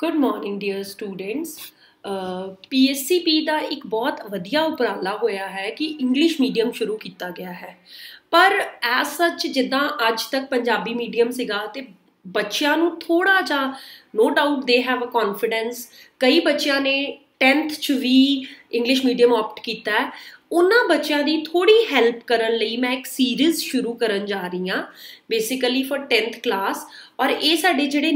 Good morning dear students. PSCP का एक बहुत वधिया उपराला होया है कि इंग्लिश मीडियम शुरू किया गया है। पर एज सच जिदा अज तक पंजाबी मीडियम सीगा ते बच्चों नूं थोड़ा जा no doubt they have a confidence. कई बच्चों ने 10th च भी इंग्लिश मीडियम ऑप्ट किया है। उन्होंने बच्चों की थोड़ी हैल्प करने लई मैं एक सीरीज़ शुरू करन जा रही हाँ बेसिकली फॉर 10th क्लास। और ये साडे जिहड़े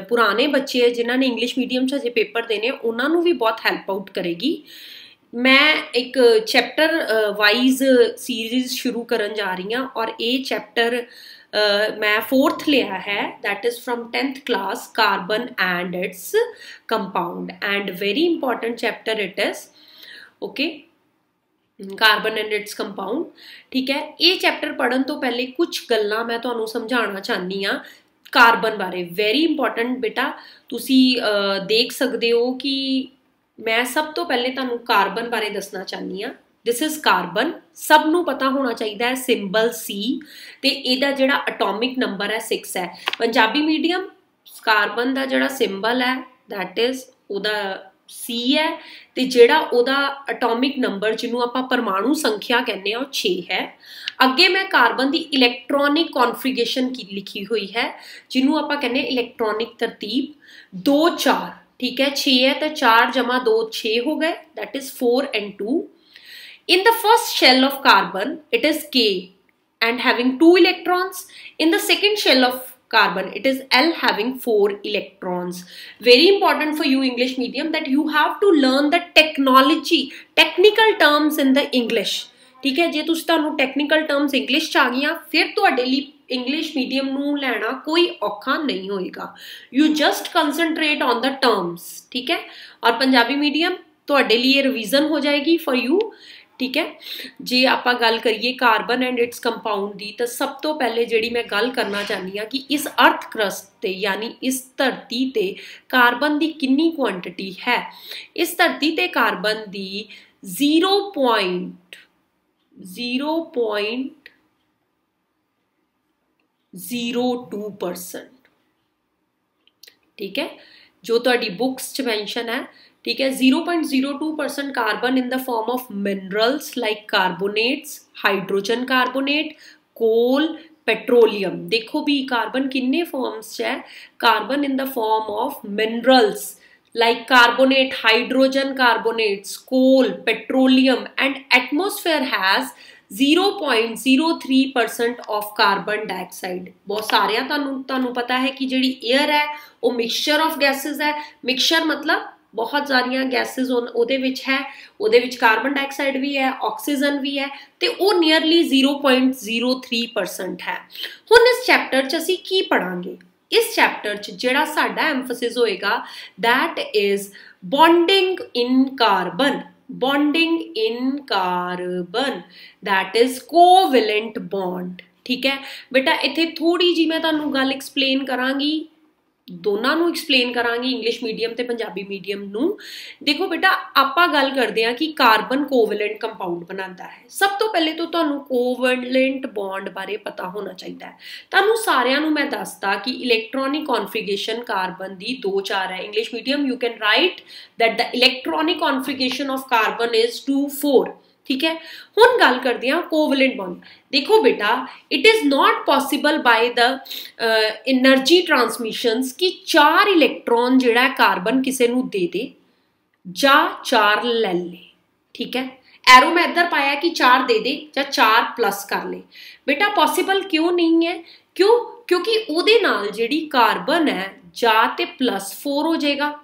पुराने बच्चे है जिन्होंने ने इंग्लिश मीडियम अजे पेपर देने उन्होंने भी बहुत हैल्प आउट करेगी। मैं एक चैप्टर वाइज सीरीज़ शुरू करन जा रही हाँ और ये चैप्टर मैं 4th लिया है, that is from 10th class, carbon and its compound, and very important chapter it is. Okay, carbon and its compound. ठीक है, ये चैप्टर पढ़न तो पहले कुछ गल्लां मैं तुहानूं समझाना चाहनी हाँ कार्बन बारे। वेरी इंपॉर्टेंट बेटा, तुसी देख सकते हो कि मैं सब तो पहले तुहानूं कार्बन बारे दसना चाहनी हाँ। दिस इज़ कार्बन, सब नूं पता होना चाहिए है सिंबल C, ते इहदा जिहड़ा अटोमिक नंबर है 6 है। पंजाबी मीडियम कार्बन का जिहड़ा सिंबल है दैट इज़ उहदा C है, ते जिहड़ा उहदा अटोमिक नंबर जिन्हों आपां परमाणु संख्या कहने वो 6 है। अगे मैं कार्बन की इलैक्ट्रॉनिक कॉन्फिगरेशन की लिखी हुई है जिन्हों आपां कहने इलैक्ट्रॉनिक तरतीब 2 4। ठीक है, 6 है तो 4 जमा 2 6 हो गए, that is 4 and 2। In the first shell of carbon, it is K and having 2 electrons. In the second shell of carbon, it is L having 4 electrons. Very important for you English medium that you have to learn the technical terms in the English. ठीक है, जे तुसीं तुहानूं technical terms English च आ गईयां फिर तुहाडे लई English medium नूं लैना कोई औखा नहीं होएगा। You just concentrate on the terms। ठीक है, और पंजाबी मीडियम तुहाडे लई रिवीजन हो जाएगी फॉर यू। ठीक है, जे आपां गल करिए कार्बन एंड इट्स कंपाउंड की, तो सब तो पहले जिहड़ी मैं गल करना चाहनी हाँ कि इस अर्थ क्रस्ट ते यानी इस धरती ते कार्बन की कितनी क्वांटिटी है। इस धरती ते कार्बन की 0.02%। ठीक है, जो तुहाडी बुक्स च मैंशन है। ठीक है, 0.02% carbon in the form of minerals like carbonates, hydrogen carbonate, coal, petroleum. देखो भी कार्बन किन्ने फॉर्म्स है, carbon in the form of minerals like carbonate, hydrogen carbonates, coal, petroleum, and atmosphere has 0.03% of carbon dioxide। बहुत सारे तुहानूं पता है कि जिहड़ी एयर है वो मिक्सचर ऑफ गैसेस है। मिक्सचर मतलब बहुत सारियां गैसेस उहदे विच है, उहदे विच कार्बन डाइऑक्साइड भी है, ऑक्सीजन भी है, ते वो नियरली 0.03% है। हुण इस चैप्टर च असीं की पढ़ांगे? इस चैप्टर च जिहड़ा साडा एम्फसिस होएगा that is bonding in carbon. Bonding in carbon that is covalent bond. ठीक है बेटा, इत्थे थोड़ी जी मैं तुहानूं गल एक्सप्लेन करांगी, दोनों नूं एक्सप्लेन करांगी, इंग्लिश मीडियम ते पंजाबी मीडियम नूं। देखो बेटा, आपां गल करदे हां कि कार्बन कोवैलेंट कंपाउंड बनाता है। सब तो पहले तो तुहानूं कोवैलेंट बॉन्ड बारे पता होना चाहिए है। तुहानूं सारिआं नूं मैं दसदा कि इलैक्ट्रॉनिक कॉन्फिगरेशन कार्बन दी 2 4 है। English medium you can write that the electronic configuration of carbon is 2 4। ठीक है, हुण गल करदे हां कोवैलेंट बॉन्ड। देखो बेटा, it is not possible by the energy transmissions कि 4 इलैक्ट्रॉन जिहड़ा कार्बन किसी नूं दे दे जां 4 ले ले। ठीक है, एरो मैं इधर पाया कि 4 दे दे जां 4 प्लस कर ले। बेटा पॉसिबल क्यों नहीं है? क्यों? क्योंकि उहदे नाल जिहड़ी कार्बन है जां ते +4 हो जाएगा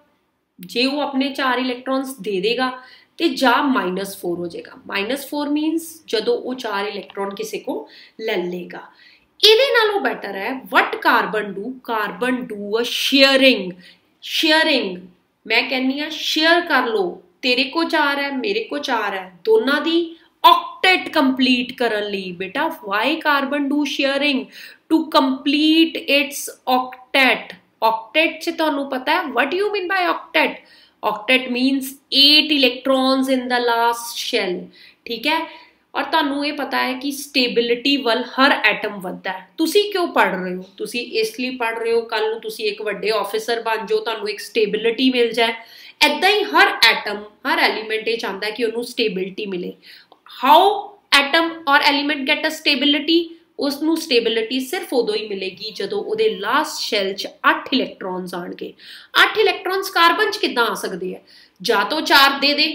जे वो अपने 4 इलैक्ट्रॉन्स दे देगा, ते जा -4 हो जाएगा। -4 मीनस जदों वो 4 इलैक्ट्रॉन किसी को ले लेगा। इहदे नालों बेटर है what carbon do, carbon do a sharing. Sharing मैं कहनी हाँ शेयर कर लो, तेरे को 4 है मेरे को 4 है, दोनों दी ऑक्टेट कंप्लीट करन लई। बेटा why carbon do sharing? To complete its octet. Octet से तुहानूं पता है what you mean by octet? Octet means 8 electrons in the last shell। ठीक है, और तुहानू ये पता है कि स्टेबिलिटी वल हर एटम वधदा है। तुसी क्यों पढ़ रहे हो? तुसी इसलिए पढ़ रहे हो कल नू तुसी एक वड्डे ऑफिसर बन जाओ, तुहानू एक स्टेबिलिटी मिल जाए। ऐदा ही हर एटम हर एलीमेंट ये चाहता है कि उन्होंने स्टेबिलिटी मिले। हाउ एटम और एलीमेंट गेट अ स्टेबिलिटी? उसनू स्टेबिलिटी सिर्फ उदों ही मिलेगी जदों उहदे लास्ट शैल च 8 इलैक्ट्रॉन्स आउणगे। 8 इलैक्ट्रॉन्स कार्बन च किद्दां आ सकदे है? जां तो 4 दे दे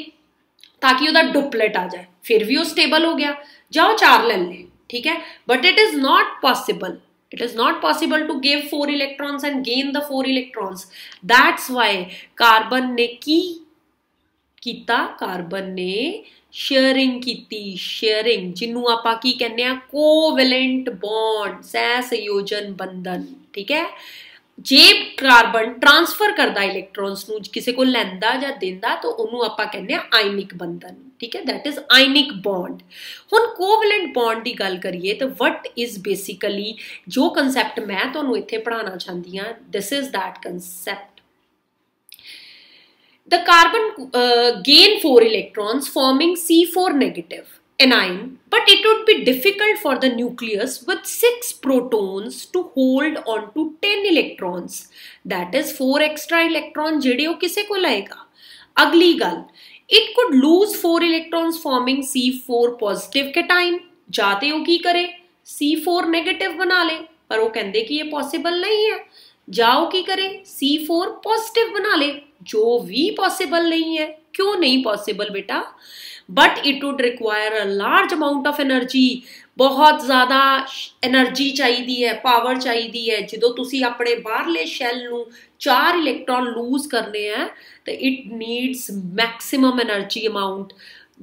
ताकि उसका डुपलेट आ जाए, फिर भी वो स्टेबल हो गया, जाओ 4 ले ले, ठीक है। But it is not possible, it is not possible to give 4 electrons and gain the 4 electrons. That's why carbon ने की कीता, कार्बन ने शेयरिंग कीती। शेयरिंग जिन्नू आपां की कहने आ कोवेलेंट बॉन्ड, सह संयोजन बंधन, ठीक है। जे कार्बन ट्रांसफर करता इलैक्ट्रॉन्स नू किसी को लैंदा या देंदा तो उन्होंने आपां कहने आ आयनिक बंधन, ठीक है, दैट इज आयनिक बॉन्ड। हुण कोवलेंट बॉन्ड की गल करिए तो वट इज बेसिकली जो कंसैप्ट मैं तुहानू इत्थे पढ़ाना चाहती हाँ, this is that concept. The carbon gain 4 electrons forming C4 negative anion, but it would be difficult for the nucleus with 6 protons to hold on to 10 electrons. That is 4 extra electron जेड़े वो किसे को लाएगा। अगली गल, it could lose 4 electrons forming C4 positive cation, जाते वो की करे C4 negative बना ले, पर वो कहते कि ये पॉसिबल नहीं है। जाओ की करे C4 पॉजिटिव बना ले, जो भी पॉसिबल नहीं है। क्यों नहीं पॉसिबल बेटा? But it would require a large amount of energy, बहुत ज़्यादा एनर्जी चाहिए है, पावर चाहिए है। जो तुसी अपने बाहरले शैल नू 4 इलैक्ट्रॉन लूज करने हैं तो it needs maximum energy amount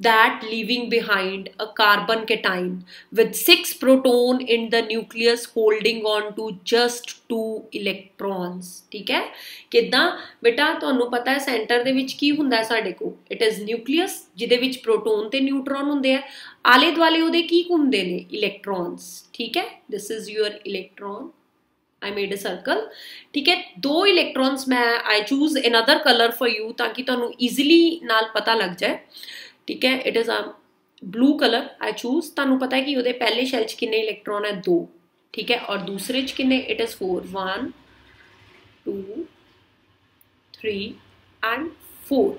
that leaving behind a carbon cation with 6 proton in the nucleus holding on to just 2 electrons, ठीक है। किद्दां बेटा तुहानू पता है सेंटर दे विच की हुंदा है साडे को, इट इज न्यूक्लियस जिहदे विच प्रोटोन ते न्यूट्रॉन हुंदे हैं, आले दुआले उहदे की हुंदे ने इलैक्ट्रॉन्स, ठीक है। This is your electron, I made a circle, ठीक है। 2 इलैक्ट्रॉन्स मैं I choose another colour for you ताकि तुहानू ईजिली नाल पता लग जाए, ठीक है। It is a blue colour I choose. तुहानू पता है कि उहदे पहले शैल च किन्ने इलैक्ट्रॉन है 2, ठीक है, और दूसरे च किन्ने, इट इज 4, 1 2 3 एंड 4।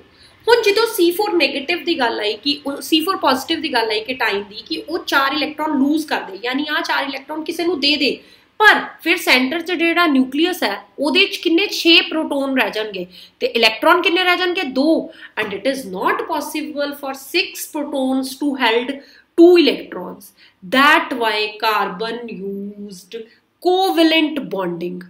हुण जो C4 नेगेटिव की गल आई कि C4 पॉजिटिव की गल आई कि टाइम दी कि वो 4 इलैक्ट्रॉन लूज कर दे, यानी आ 4 इलैक्ट्रॉन किसी नू दे दे, पर फिर सेंटर च जिहड़ा न्यूक्लियस है उहदे च किन्ने 6 प्रोटोन रह जाणगे ते इलैक्ट्रॉन किन्ने रह जाणगे 2, and it is not possible for 6 protons to held 2 electrons. That why carbon used covalent bonding,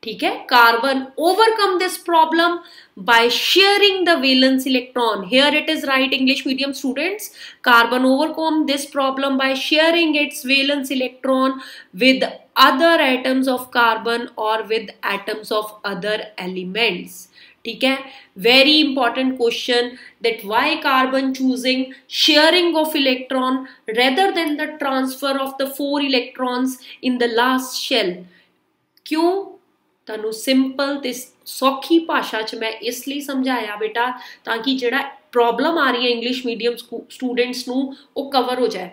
ठीक है। Carbon overcome this problem by sharing the valence electron. Here it is right, English medium students. Carbon overcome this problem by sharing its valence electron with other atoms of carbon or with atoms of other elements. ठीक है, very important question that why carbon choosing sharing of electron rather than the transfer of the 4 electrons in the last shell. क्यों? तुहानू simple ते सौखी भाषा च मैं इसलिए समझाया बेटा ताकि जिहड़ा प्रॉब्लम आ रही है इंग्लिश मीडियम स्टूडेंट्स नू वो कवर हो जाए।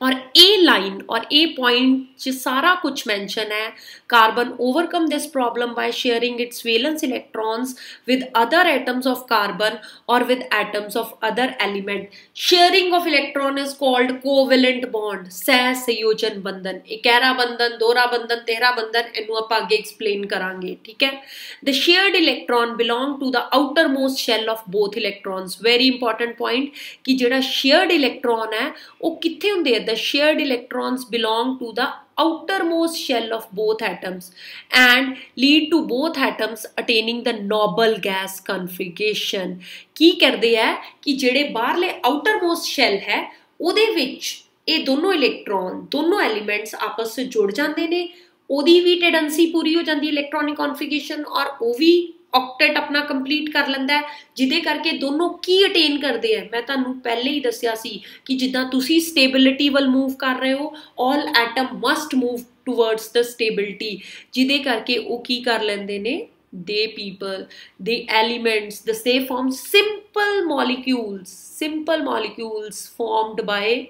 और ए लाइन और ए पॉइंट च सारा कुछ मेंशन है। Carbon overcome this problem by sharing its valence electrons with other atoms of carbon और with atoms of other element. Sharing of electron is called covalent bond, सह संयोजन बंधन। इकहरा बंधन, दोहरा बंधन, तेहरा बंधन, इनू आपां अगे एक्सप्लेन करांगे, ठीक है। The shared electron belong to the outermost shell of both electrons. Very important point कि जिहड़ा शेयर्ड इलेक्ट्रॉन है वो कित्थे हुंदे है? The shared electrons belong to the outermost shell of both atoms and lead to both atoms attaining the noble gas configuration. की करदे है कि जेड़े बाहरले outermost shell है उहदे विच ये दोनों इलेक्ट्रॉन दोनों एलिमेंट्स आपस से जुड़ जाते हैं, ओदी भी टेंडेंसी पूरी हो जाती है इलेक्ट्रॉनिक कॉन्फिगरेशन, और वो भी ऑक्टेट अपना कंप्लीट कर लेंदा है, जिदे करके दोनों की अटेन करते हैं। मैं तुहानू पहले ही दस्सिया सी कि जिद्दां तुसी स्टेबिलिटी वल मूव कर रहे हो, all atom must move towards the stability, जिदे करके वो की कर लेंदे ने, they people, the elements, the say form simple molecules formed by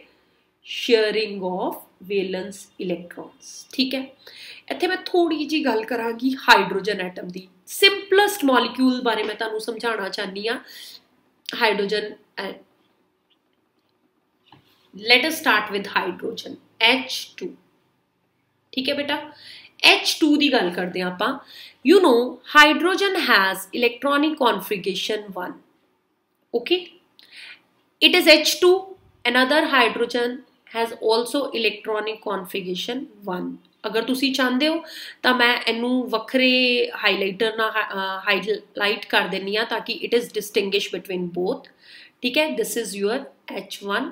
sharing of valence electrons. ठीक है, ਇੱਥੇ मैं थोड़ी जी गल करांगी हाइड्रोजन एटम की। सिंपलेस्ट मॉलिक्यूल बारे मैं तुहानूं समझाना चाहनी हाँ। Hydrogen, let us start with hydrogen H2। ठीक है बेटा, H2 की गल करते हैं आपां। You know hydrogen has electronic configuration 1। Okay, it is H2, another hydrogen has also electronic configuration 1। अगर तुसी चाहते हो तो मैं इनू वखरे हाईलाइटर ना हाईलाइट कर देनी हाँ ताकि it is distinguish between both. ठीक है, this is your H1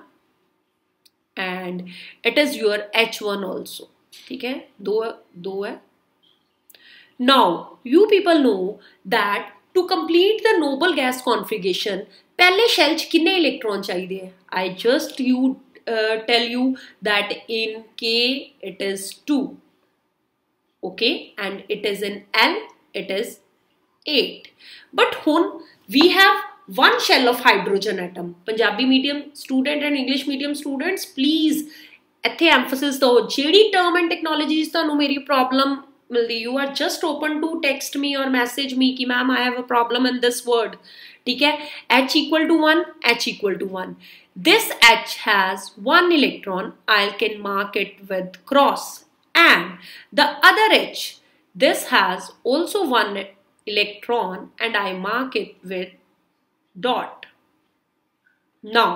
and it is your H1 also. ठीक है, दो है। Now you people know that to complete the noble gas configuration पहले शैल च कितने इलेक्ट्रॉन चाहिए? I just tell you that in K it is 2, okay, and it is in L it is 8। but hun we have one shell of hydrogen atom। Punjabi medium student and English medium students please ਇੱਥੇ emphasis दो। ਜਿਹੜੀ term and technologies ਤੁਹਾਨੂੰ ਮੇਰੀ problem मिलती, you are just open to text me or message me कि ma'am I have a problem in this word। ठीक है, H equal to 1, H equal to 1। This H has 1 electron, I can mark it with cross, and the other H, this has also 1 electron and I mark it with dot। Now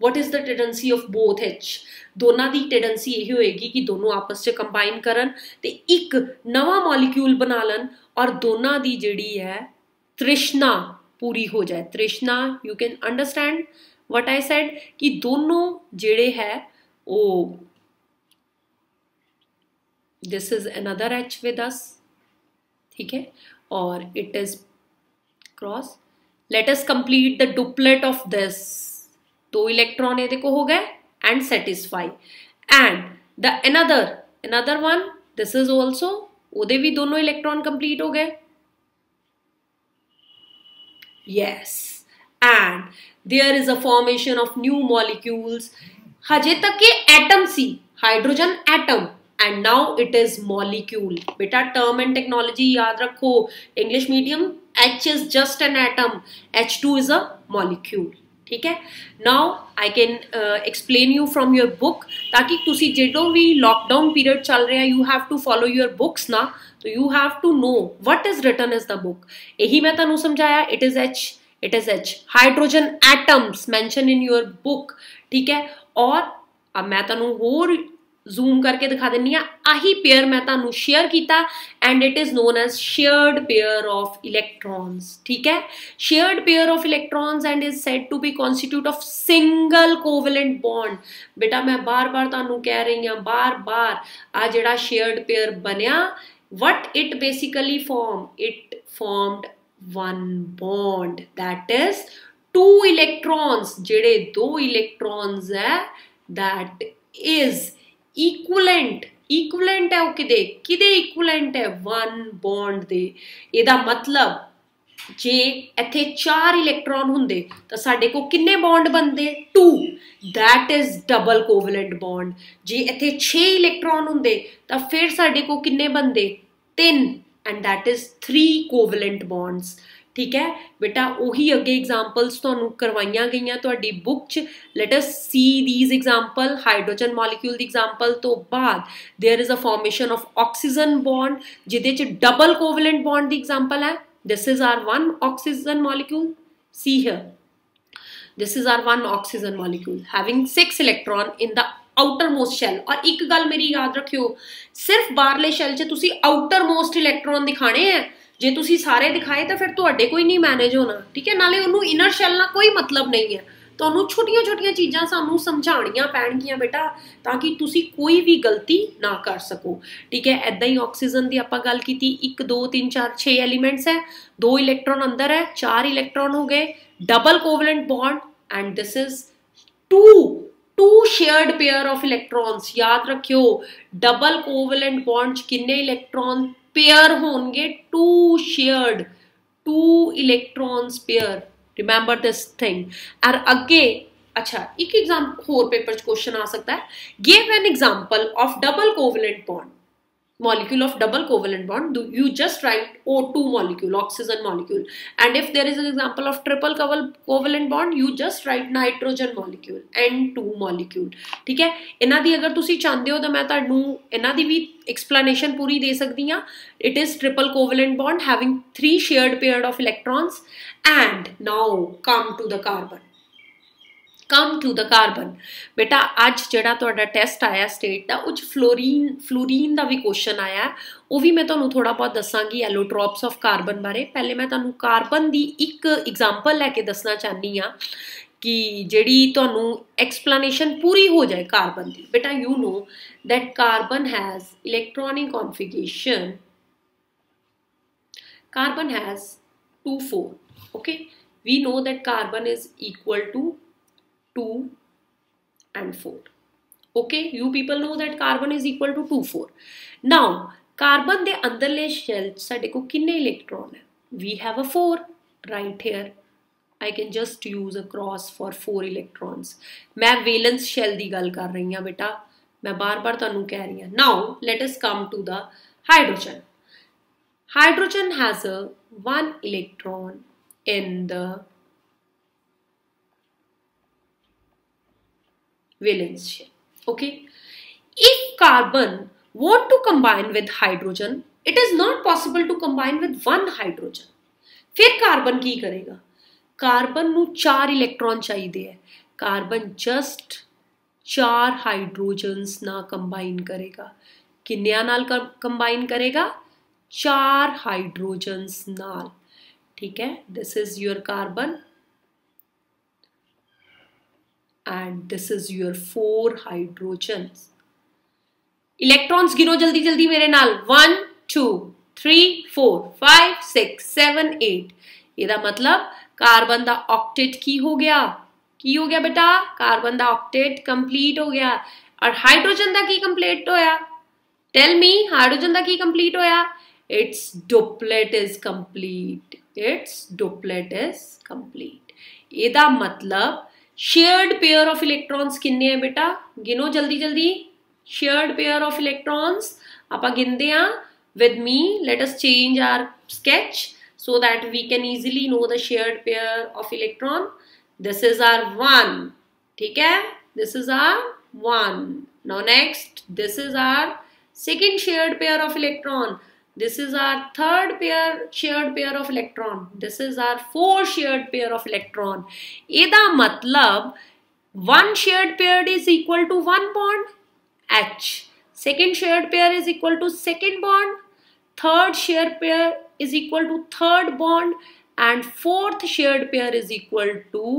what is the tendency of both H? दोनों की tendency यही होएगी कि दोनों आपस में combine करन ते एक नवा मॉलिक्यूल बना लन और दोनों की जिहड़ी है तृष्णा पूरी हो जाए। तृष्णा, you can understand what I said कि दोनों जिहड़े है वो this is another H with us. ठीक है, और it is cross. Let us complete the duplet of this. 2 electron ये को हो गए and satisfy, and the another one, this is also उदे भी दोनों इलेक्ट्रॉन कंप्लीट हो गए। yes, and there is a formation of new molecules। हजे तक के एटम सी, hydrogen atom, and now it is molecule। बेटा term and technology याद रखो। English medium H is just an atom, H2 is a molecule। ठीक है, now I can explain you from your book ताकि तुसी जो भी लॉकडाउन पीरियड चल रहा है you have to follow your books ना, तो you have to know what is written is the book. यही मैं तुहानू समझाया। It is H hydrogen atoms mention in your book. ठीक है, और अब मैं तुहानू होर जूम करके दिखा देनी है। आही पेयर मैं तुहानू शेयर किया and it is known as shared pair of electrons. ठीक है, shared pair of electrons and is said to be constitute of single covalent bond. बेटा मैं बार बार तुहानू कह रही हूँ, बार बार आ जिहड़ा शेयर्ड पेयर बनया, what it basically form, it formed one bond that is 2 electrons. जिहड़े 2 इलेक्ट्रॉन्स है दैट इज इक्वलेंट है वो किदे इक्वलेंट है 1 बॉन्ड दे। इहदा मतलब जे इत्थे 4 इलेक्ट्रॉन हुंदे तो साडे को किन्ने बॉन्ड बनदे 2, that is double covalent bond. जे इत्थे 6 इलेक्ट्रॉन हुंदे तो फिर साडे को किन्ने बनदे 3, and that is 3 covalent bonds. ठीक है बेटा, उही अगे एग्जाम्पल्स तुहानू करवाइया गई तुहाडी बुक च। Let us see these example. Hydrogen molecule दी एग्जाम्पल तो बाद there is a formation of oxygen bond जिहदे च डबल कोवेलेंट बॉन्ड दी एग्जाम्पल है। This is our 1 oxygen molecule, see here, this is our 1 oxygen molecule having 6 electron in the outermost shell. और एक गल मेरी याद रखियो, सिर्फ बाहरले शैल च तुसी आउटर मोस्ट इलेक्ट्रॉन दिखाने हैं। जे तुसी सारे दिखाए तो फिर तुहाडे कोई नहीं मैनेज होना। ठीक है, नाले उन्होंने इनर शैल नाल कोई मतलब नहीं है। तुहानू छोटिया छोटिया चीज़ां सानू समझाणियां पैणगियां बेटा ताकि तुसी कोई भी गलती ना कर सको। ठीक है, ऐदां ही ऑक्सीजन की आपां गल कीती, 1 2 3 4 6 एलीमेंट्स है, 2 इलेक्ट्रॉन अंदर है, 4 इलेक्ट्रॉन हो गए, double covalent bond, and this is 2 shared pair of electrons. याद रखियो डबल कोवेलेंट बॉन्ड किन्ने इलेक्ट्रॉन पेयर होंगे 2 shared, 2 electrons pair. Remember this thing. और अगे अच्छा एक एग्जाम्पल होर पेपर च क्वेश्चन आ सकता है, give an example of double covalent bond, molecule of double covalent bond, you just write O2 molecule, oxygen molecule, and if there is an example of triple covalent bond, you just write nitrogen molecule, N2 molecule। ठीक है, इन्हां दी अगर तुसी चाहते हो तो मैं तुहानू इन्हां दी भी explanation पूरी दे सकती हाँ। It is triple covalent bond having 3 shared pair of electrons, and now come to the carbon। Come to the carbon. बेटा अज जिहड़ा तुहाडा टेस्ट आया स्टेट का उच फ्लोरीन का भी क्वेश्चन आया, वो भी मैं तुहानू थोड़ा बहुत दसांगी एलोट्रॉप्स ऑफ कार्बन बारे। पहले मैं तुहानू कार्बन की एक एग्जाम्पल लैके दसना चाहनी हाँ कि जिहड़ी तुहानू एक्सप्लेनेशन पूरी हो जाए कार्बन की। बेटा you know that carbon has electronic configuration, carbon has 2 4। Okay, we know that carbon is equal to 2 and 4। okay, you people know that carbon is equal to 2 4। now carbon they अंदरले shell साडे को किन्ने electron है? we have a 4 right here। I can just use a cross for 4 electrons। मैं valence shell दी गल कर रही हूँ बेटा, मैं बार बार तुहानू कह रही हूँ। now let us come to the hydrogen। hydrogen has a 1 electron in the valence shell। okay, if carbon want to combine with hydrogen, it is not possible to combine with 1 hydrogen। फिर carbon की करेगा? Carbon नू 4 electron चाहिए है, carbon just 4 hydrogens ना combine करेगा। किन्नियां नाल कंबाइन करेगा? 4 हाइड्रोजन्स नाल। ठीक है, this is your carbon and this is your 4 hydrogens। electrons गिनो जल्दी जल्दी मेरे नाल, 1 2 3 4 5 6 7 8। ਇਹਦਾ मतलब कार्बन ਦਾ ऑक्टेट की हो गया? की हो गया बेटा? कार्बन ਦਾ ऑक्टेट कंप्लीट हो गया। और हाइड्रोजन ਦਾ की कंप्लीट होया? टेल मी, हाइड्रोजन ਦਾ की कंप्लीट होया? its duplet is complete। its duplet is complete। ਇਹਦਾ मतलब शेयर्ड पेयर ऑफ इलेक्ट्रॉन्स किन्ने हैं बेटा? गिनो जल्दी जल्दी। शेयर्ड पेयर ऑफ इलेक्ट्रॉन्स आप गिनते हैं with me. Let us change our sketch so that we can easily know the shared pair of electron। this is our 1। ठीक है, this is our 1। now next this is our second shared pair of electron। this is our third shared pair of electron। this is our 4th shared pair of electron। ਇਹਦਾ मतलब 1 shared pair is equal to 1 bond H, second shared pair is equal to second bond, third shared pair is equal to third bond, and 4th shared pair is equal to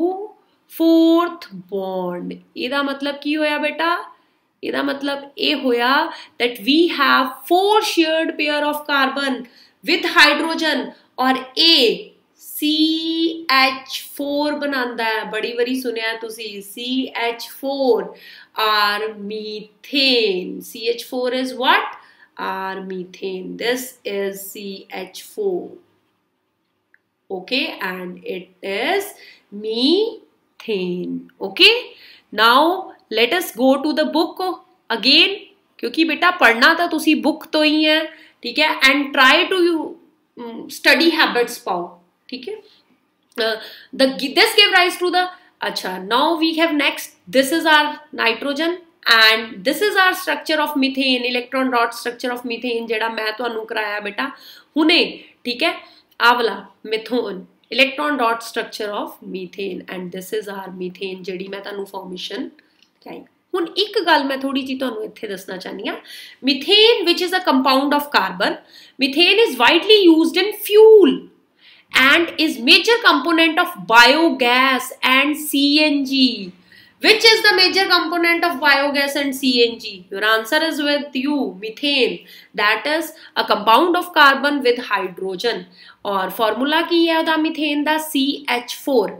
4th bond। ਇਹਦਾ मतलब की होया बेटा? ਇਹਦਾ मतलब ये होया that we have 4 shared pair of carbon with hydrogen और A CH4 बनांदा है। बड़ी बारी सुनिया तुसी CH4 or methane। CH4 is what? Or methane। this is CH4। okay, and it is methane। okay, now let us go to the book again, क्योंकि बेटा पढ़ना तो तुसी बुक तो ही है। ठीक है, and try to you study habits पाओ। ठीक है, this give rise to the अच्छा। now we have next, this is our nitrogen and this is our structure of methane, electron dot structure of methane जेड़ा मैं तुहानू कराया बेटा हुने। ठीक है, आ वाला methane, electron dot structure of methane, and this is our methane जिहड़ी मैं तुहानू फॉर्मेशन कराई। हुण एक गल मैं थोड़ी जी तुहानू इत्थे दसना चाहनी हां, methane which is a compound of carbon, methane is widely used in fuel and is major component of biogas and CNG। Which is the major component of biogas and CNG? Your answer is with you, methane। That is a compound of carbon with hydrogen। और formula की है उदा methane दा CH4।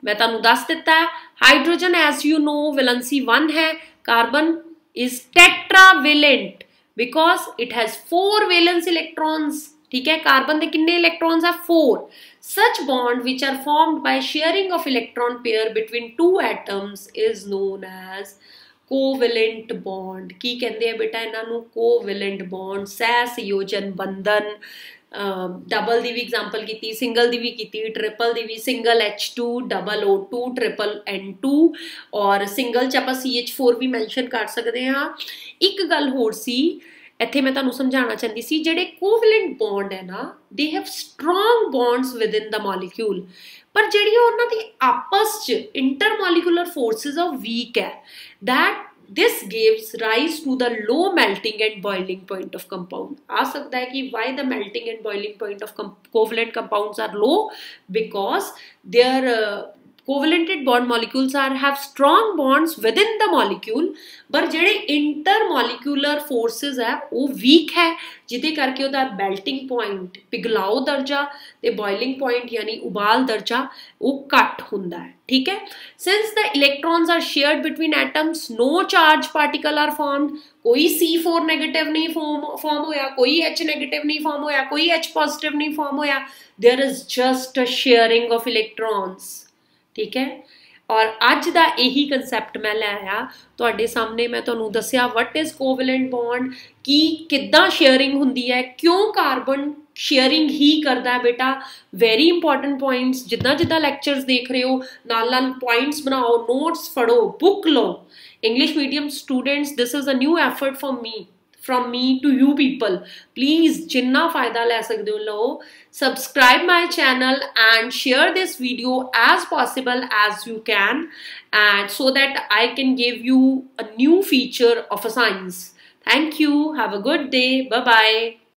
मैं तुहानू दस दिता है, hydrogen as you know valency 1 है, carbon is tetravalent because it has 4 valence electrons। ठीक है। कार्बन दे किन्ने इलेक्ट्रॉन्स है 4। such bond which are formed by sharing of electron pair between two atoms is known as covalent bond. की कहते हैं बेटा इन्हों कोवैलेंट बॉन्ड, सह संयोजन बंधन। डबल की भी एग्जाम्पल की, सिंगल की भी की, ट्रिपल की भी, single H2 double O2 triple N2 और सिंगल च आपां CH4 भी मैंशन कर सकते हाँ। एक गल होर सी इत्थे मैं तुहानूं समझाना चाहती सी, जिहड़े कोवैलेंट बॉन्ड है ना they have strong bonds with in the molecule, पर जिहड़ी उन्हां दी आपस च इंटरमॉलीकुलर फोर्सिस ऑफ वीक है, that this gives rise to the low melting and boiling point of compound। आ सकता है कि why the melting and boiling point of covalent compounds are low, because their covalent bond molecules have strong bonds within the molecule, पर जेडे intermolecular forces है वो week है, जिदे करके उहदा मेल्टिंग पॉइंट पिघलाओ दर्जा ते बॉइलिंग पॉइंट यानी उबाल दर्जा वो घट हुंदा है। ठीक है। Since the electrons are shared between atoms, no charge particle are formed. कोई C4 नेगेटिव नहीं फॉर्म होया, कोई H नेगेटिव नहीं फॉर्म होया, कोई H पॉजिटिव नहीं फॉर्म होया। There is just a sharing of electrons. ठीक है। और अज का यही कंसैप्ट मैं लै आया तुहाडे सामने। मैं तुहानूं दस्सिया वट इज़ कोवैलेंट बॉन्ड, कि किद्दां शेयरिंग हुंदी है, क्यों कार्बन शेयरिंग ही करता है बेटा। वेरी इंपॉर्टेंट पॉइंट्स, जिद्दां जिद्दां लैक्चर्स देख रहे हो नाल नाल पॉइंट्स बनाओ, नोट्स पढ़ो, book low. English medium students, this is a new effort for me, from me to you people। please जिन्ना फायदा ले सकते हो लो। subscribe my channel and share this video as possible as you can, and so that I can give you a new feature of a science। thank you, have a good day, bye bye।